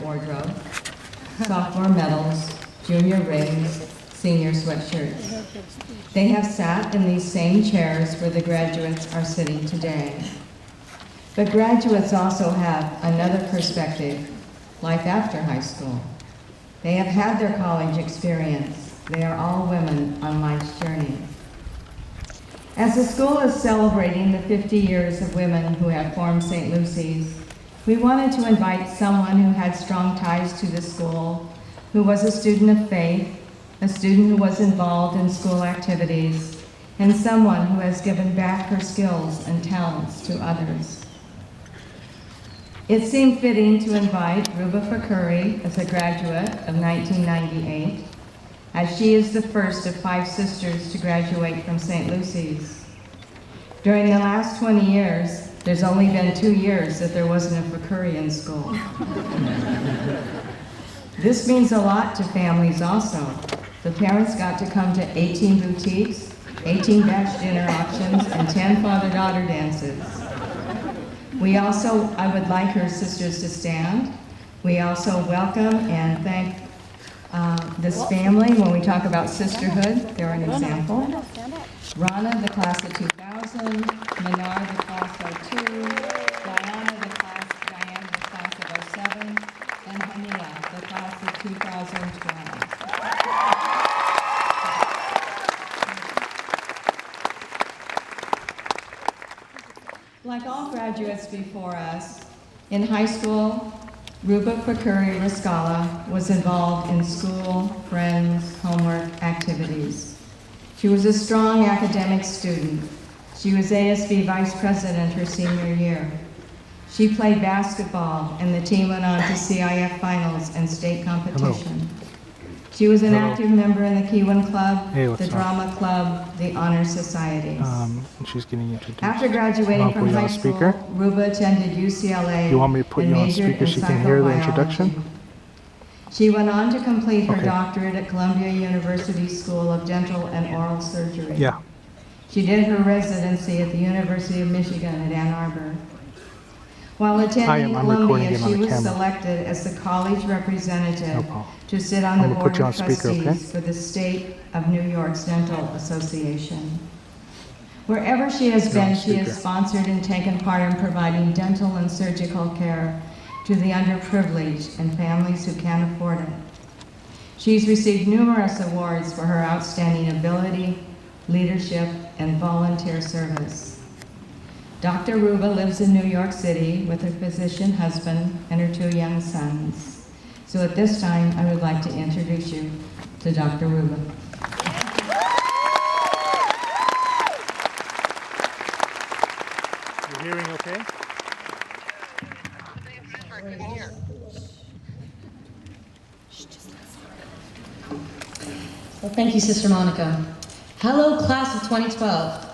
wardrobe, sophomore medals, junior rings, senior sweatshirts. They have sat in these same chairs where the graduates are sitting today. But graduates also have another perspective, life after high school. They have had their college experience. They are all women on life's journey. As the school is celebrating the 50 years of women who have formed St. Lucy's, we wanted to invite someone who had strong ties to the school, who was a student of faith, a student who was involved in school activities, and someone who has given back her skills and talents to others. It seemed fitting to invite Ruba Priory as a graduate of 1998, as she is the first of 5 sisters to graduate from St. Lucy's. During the last 20 years, there's only been 2 years that there wasn't a Priory in school. This means a lot to families also. The parents got to come to 18 boutiques, 18 batch dinner auctions, and 10 father-daughter dances. I would like her sisters to stand. We also welcome and thank this family. When we talk about sisterhood, they're an example. Rana, the class of 2000, Minar, the class of 02, Diana, the class of 07, and Hania, the class of 2012. Like all graduates before us, in high school, Ruba Priory Rascala was involved in school, friends, homework, activities. She was a strong academic student. She was ASB vice president her senior year. She played basketball, and the team went on to CIF finals and state competition. Hello. She was an Hello. active member in the Kiwan Club, Hey, what's the up? Drama Club, the Honor Societies. She's getting introduced. After graduating I'll from put you on high school, speaker. Ruba attended UCLA You want me to put and you on majored speaker in so you can hear the psychobiology. introduction? She went on to complete her Okay. doctorate at Columbia University School of Dental and Oral Surgery. Yeah. She did her residency at the University of Michigan at Ann Arbor. While attending I'm recording Columbia, it on she the was camera. selected as the college representative No problem. to sit on I'm the gonna board put you of on speaker, trustees okay? for the State of New York's Dental Association. Wherever she has You're on been, she has speaker. sponsored and taken part in providing dental and surgical care to the underprivileged and families who can't afford it. She's received numerous awards for her outstanding ability, leadership, and volunteer service. Dr. Ruba lives in New York City with her physician husband and her 2 young sons. So at this time, I would like to introduce you to Dr. Ruba. You're hearing okay? Well, thank you, Sister Monica. Hello, class of 2012.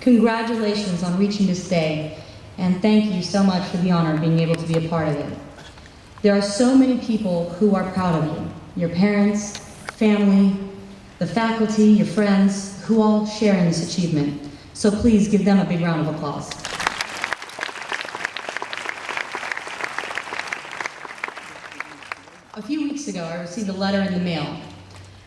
Congratulations on reaching this day, and thank you so much for the honor of being able to be a part of it. There are so many people who are proud of you. Your parents, family, the faculty, your friends, who all share in this achievement. So please give them a big round of applause. A few weeks ago, I received a letter in the mail.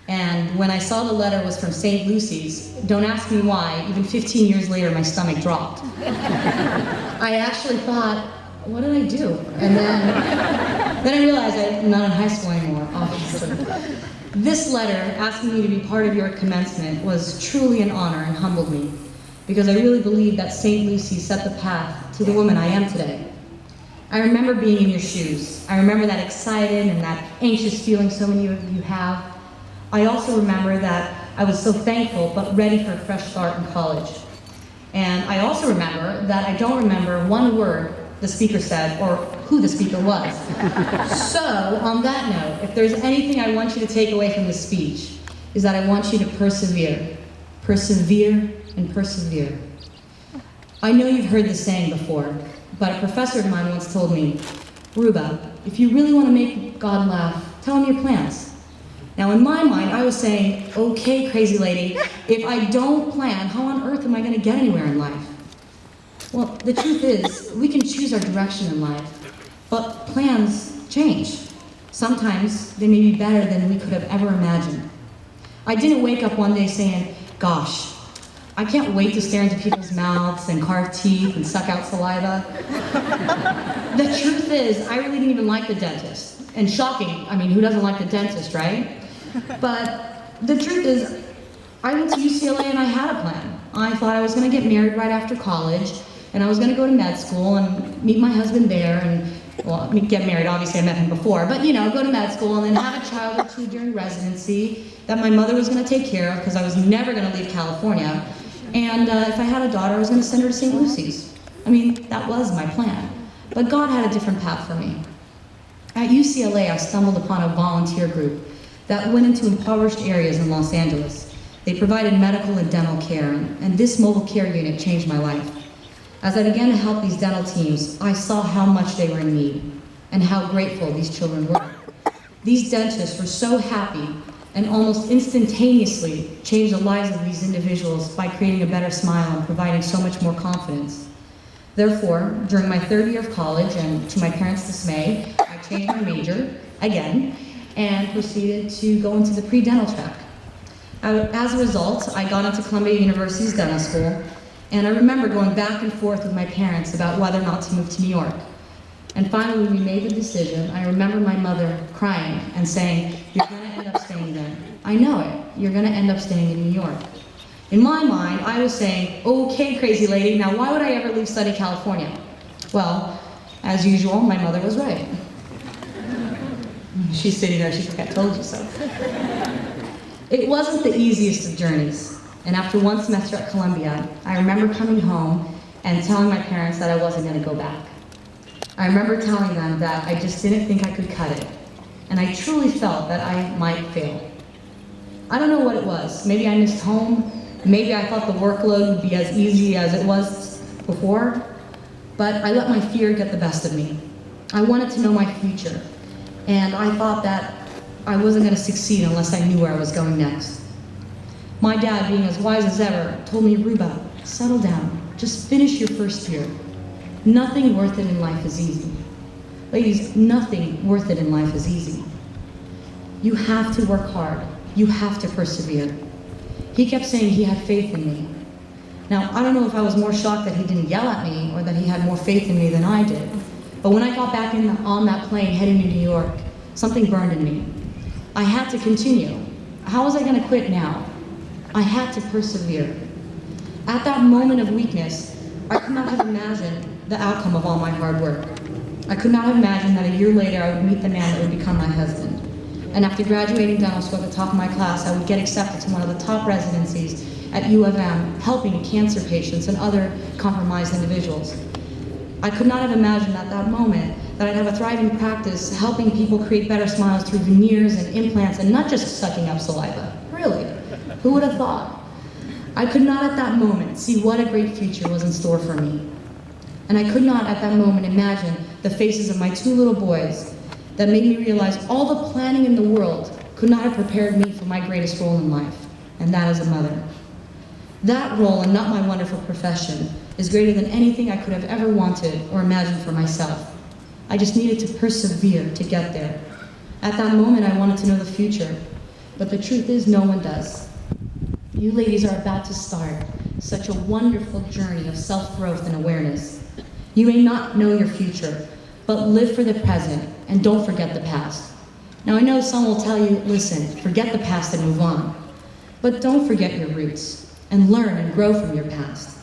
And when I saw the letter was from St. Lucy's, don't ask me why, even 15 years later, my stomach dropped. I actually thought, what did I do? And then I realized I'm not in high school anymore, obviously. This letter, asking me to be part of your commencement, was truly an honor and humbled me, because I really believe that St. Lucy set the path to the woman I am today. I remember being in your shoes. I remember that excited and that anxious feeling so many of you have. I also remember that I was so thankful but ready for a fresh start in college. And I also remember that I don't remember one word the speaker said or who the speaker was. So, on that note, if there's anything I want you to take away from this speech, is that I want you to persevere. Persevere and persevere. I know you've heard this saying before, but a professor of mine once told me, Ruba, if you really want to make God laugh, tell him your plans. Now, in my mind, I was saying, okay, crazy lady, if I don't plan, how on earth am I going to get anywhere in life? Well, the truth is, we can choose our direction in life, but plans change. Sometimes they may be better than we could have ever imagined. I didn't wake up one day saying, gosh, I can't wait to stare into people's mouths and carve teeth and suck out saliva. The truth is, I really didn't even like the dentist. And shocking, I mean, who doesn't like the dentist, right? But the truth is, I went to UCLA and I had a plan. I thought I was going to get married right after college, and I was going to go to med school and meet my husband there, and, well, get married, obviously I met him before, but you know, go to med school and then have a child or two during residency that my mother was going to take care of because I was never going to leave California. And if I had a daughter, I was going to send her to St. Lucy's. I mean, that was my plan. But God had a different path for me. At UCLA, I stumbled upon a volunteer group that went into impoverished areas in Los Angeles. They provided medical and dental care, and this mobile care unit changed my life. As I began to help these dental teams, I saw how much they were in need and how grateful these children were. These dentists were so happy and almost instantaneously changed the lives of these individuals by creating a better smile and providing so much more confidence. Therefore, during my third year of college, and to my parents' dismay, I changed my major, again, and proceeded to go into the pre-dental track. As a result, I got into Columbia University's dental school, and I remember going back and forth with my parents about whether or not to move to New York. And finally, when we made the decision, I remember my mother crying and saying, "You're going to end up staying there. I know it. You're going to end up staying in New York." In my mind, I was saying, "Okay, crazy lady, now why would I ever leave sunny California?" Well, as usual, my mother was right. She's sitting there, she's like, "I told you so." It wasn't the easiest of journeys, and after one semester at Columbia, I remember coming home and telling my parents that I wasn't going to go back. I remember telling them that I just didn't think I could cut it, and I truly felt that I might fail. I don't know what it was. Maybe I missed home, maybe I thought the workload would be as easy as it was before, but I let my fear get the best of me. I wanted to know my future, and I thought that I wasn't going to succeed unless I knew where I was going next. My dad, being as wise as ever, told me, "Ruba, settle down. Just finish your first year. Nothing worth it in life is easy." Ladies, nothing worth it in life is easy. You have to work hard. You have to persevere. He kept saying he had faith in me. Now, I don't know if I was more shocked that he didn't yell at me or that he had more faith in me than I did. But when I got back on that plane heading to New York, something burned in me. I had to continue. How was I going to quit now? I had to persevere. At that moment of weakness, I could not have imagined the outcome of all my hard work. I could not have imagined that a year later I would meet the man that would become my husband. And after graduating dental school at the top of my class, I would get accepted to one of the top residencies at U of M, helping cancer patients and other compromised individuals. I could not have imagined at that moment that I'd have a thriving practice helping people create better smiles through veneers and implants and not just sucking up saliva. Really? Who would have thought? I could not at that moment see what a great future was in store for me. And I could not at that moment imagine the faces of my two little boys that made me realize all the planning in the world could not have prepared me for my greatest role in life, and that as a mother. That role, and not my wonderful profession, is greater than anything I could have ever wanted or imagined for myself. I just needed to persevere to get there. At that moment, I wanted to know the future, but the truth is no one does. You ladies are about to start such a wonderful journey of self-growth and awareness. You may not know your future, but live for the present and don't forget the past. Now I know some will tell you, listen, forget the past and move on. But don't forget your roots and learn and grow from your past.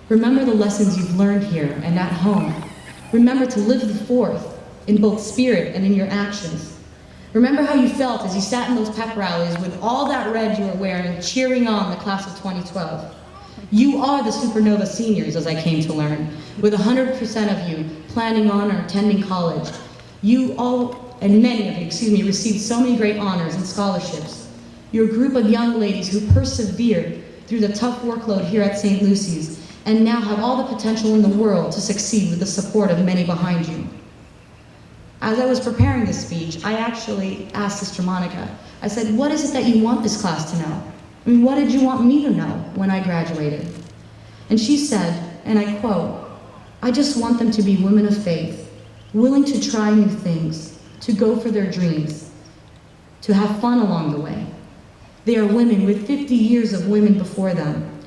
Remember the lessons you've learned here and at home. Remember to live the forth in both spirit and in your actions. Remember how you felt as you sat in those pep rallies with all that red you were wearing, cheering on the class of 2012. You are the supernova seniors, as I came to learn, with 100% of you planning on or attending college. You all, and many of you, received so many great honors and scholarships. You're a group of young ladies who persevered through the tough workload here at St. Lucy's and now have all the potential in the world to succeed with the support of many behind you. As I was preparing this speech, I actually asked Sister Monica, I said, what is it that you want this class to know? I mean, what did you want me to know when I graduated? And she said, and I quote, "I just want them to be women of faith, willing to try new things, to go for their dreams, to have fun along the way. They are women with 50 years of women before them,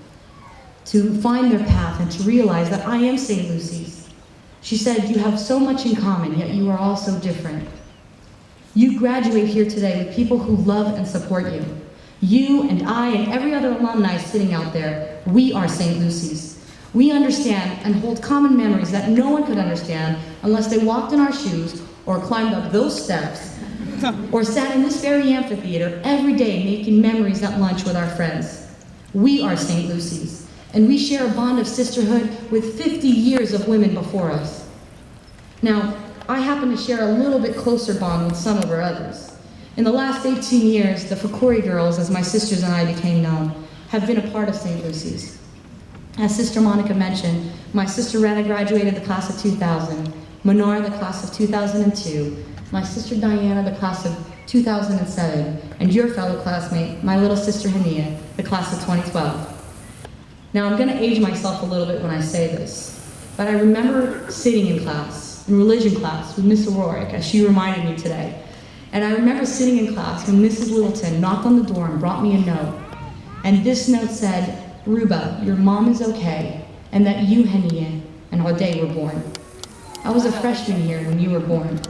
to find their path and to realize that I am St. Lucy's. She said, you have so much in common, yet you are all so different. You graduate here today with people who love and support you. You and I and every other alumni sitting out there, we are St. Lucy's. We understand and hold common memories that no one could understand unless they walked in our shoes or climbed up those steps or sat in this very amphitheater every day making memories at lunch with our friends. We are St. Lucy's, and we share a bond of sisterhood with 50 years of women before us. Now, I happen to share a little bit closer bond with some of our others. In the last 18 years, the Priory girls, as my sisters and I became known, have been a part of St. Lucy's. As Sister Monica mentioned, my sister Retta graduated the class of 2000, Menora the class of 2002, my sister Diana the class of 2007, and your fellow classmate, my little sister Hania, the class of 2012. Now I'm going to age myself a little bit when I say this, but I remember sitting in class, in religion class, with Miss O'Rourke, as she reminded me today. And I remember sitting in class when Mrs. Littleton knocked on the door and brought me a note. And this note said, Ruba, your mom is okay, and that you, Hania, and Ode were born. I was a freshman here when you were born.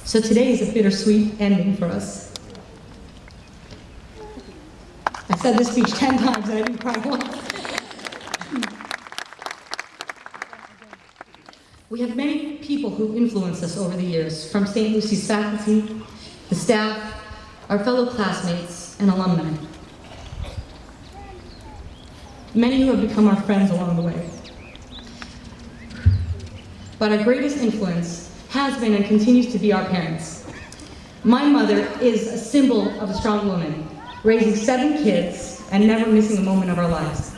So today is a bittersweet ending for us. I said this speech 10 times and I didn't cry once. We have many people who influence us over the years, from St. Lucy's faculty, the staff, our fellow classmates, and alumni. Many who have become our friends along the way. But our greatest influence has been and continues to be our parents. My mother is a symbol of a strong woman, raising 7 kids and never missing a moment of our lives.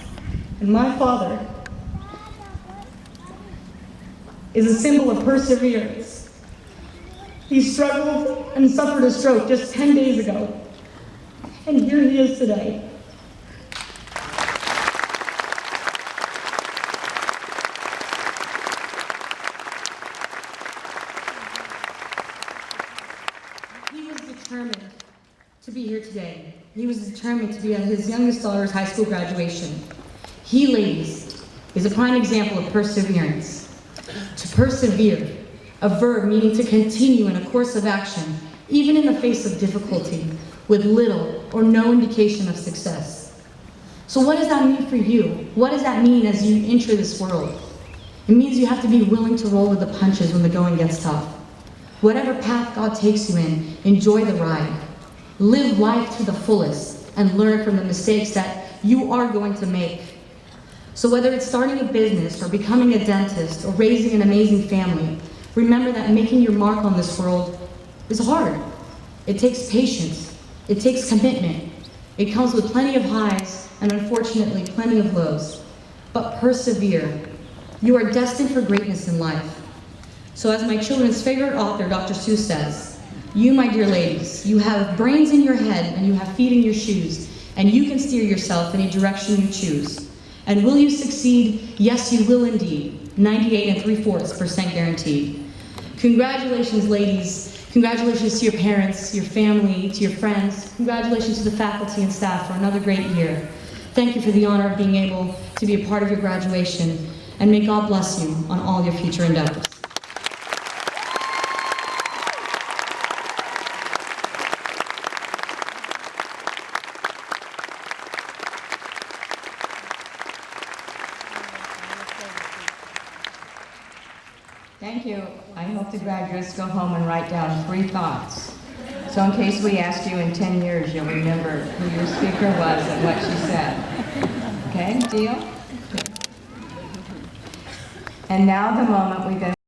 And my father is a symbol of perseverance. He struggled and suffered a stroke just 10 days ago, and here he is today. He was determined to be here today. He was determined to be at his youngest daughter's high school graduation. He, ladies, is a prime example of perseverance. To persevere, a verb meaning to continue in a course of action, even in the face of difficulty, with little or no indication of success. So what does that mean for you? What does that mean as you enter this world? It means you have to be willing to roll with the punches when the going gets tough. Whatever path God takes you in, enjoy the ride. Live life to the fullest and learn from the mistakes that you are going to make. So whether it's starting a business or becoming a dentist or raising an amazing family, remember that making your mark on this world is hard. It takes patience. It takes commitment. It comes with plenty of highs and unfortunately plenty of lows. But persevere. You are destined for greatness in life. So as my children's favorite author, Dr. Seuss says, you, my dear ladies, you have brains in your head and you have feet in your shoes, and you can steer yourself in any direction you choose. And will you succeed? Yes, you will indeed. 98 3/4% guaranteed. Congratulations, ladies. Congratulations to your parents, your family, to your friends. Congratulations to the faculty and staff for another great year. Thank you for the honor of being able to be a part of your graduation, and may God bless you on all your future endeavors. Thank you. I hope the graduates go home and write down 3 thoughts. So in case we ask you in 10 years, you'll remember who your speaker was and what she said. Okay, deal? And now the moment we've been